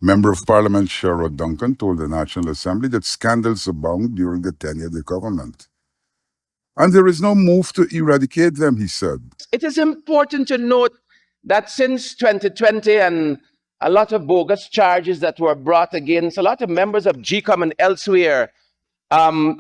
Member of Parliament Sherod Duncan told the National Assembly that scandals abound during the tenure of the government. And there is no move to eradicate them, he said. It is important to note that since 2020 and a lot of bogus charges that were brought against a lot of members of GCOM and elsewhere,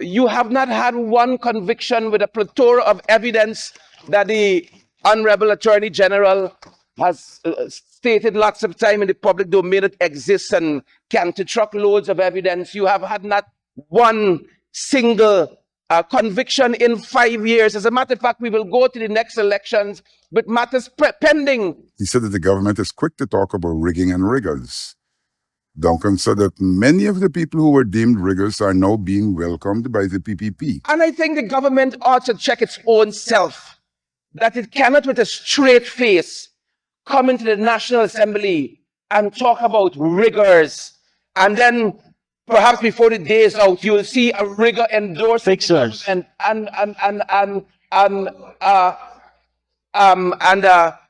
you have not had one conviction with a plethora of evidence that the Honorable Attorney General has stated lots of time in the public domain it exists and can to truckloads of evidence. You have had not one single conviction in 5 years. As a matter of fact, we will go to the next elections with matters pending. He said that the government is quick to talk about rigging and riggers. Duncan said that many of the people who were deemed riggers are now being welcomed by the PPP. And I think the government ought to check its own self, that it cannot with a straight face come into the National Assembly and talk about riggers, and then perhaps before the day is out, you will see a rigger endorsement Fixers. and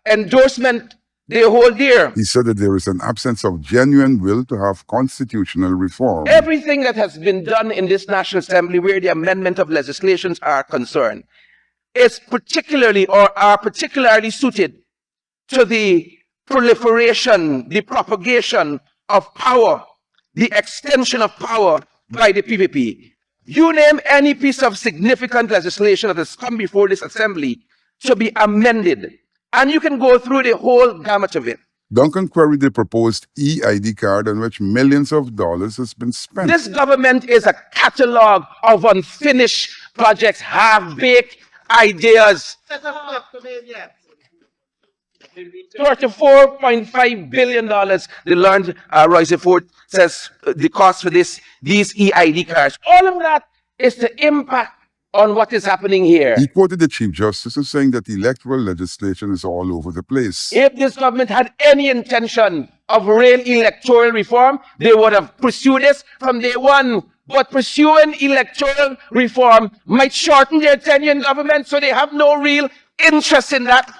endorsement the whole year. He said that there is an absence of genuine will to have constitutional reform. Everything that has been done in this National Assembly where the amendment of legislations are concerned is particularly or are particularly suited to the proliferation, the propagation of power, the extension of power by the PPP. You name any piece of significant legislation that has come before this assembly to be amended, and you can go through the whole gamut of it. Duncan queried the proposed e-ID card on which millions of dollars has been spent. This government is a catalog of unfinished projects, half-baked ideas. $34.5 billion, the learned Royce Ford says the cost for these e-ID cards. All of that is the impact on what is happening here. He quoted the Chief Justice as saying that electoral legislation is all over the place. If this government had any intention of real electoral reform, they would have pursued this from day one. But pursuing electoral reform might shorten their tenure in government, so they have no real interest in that.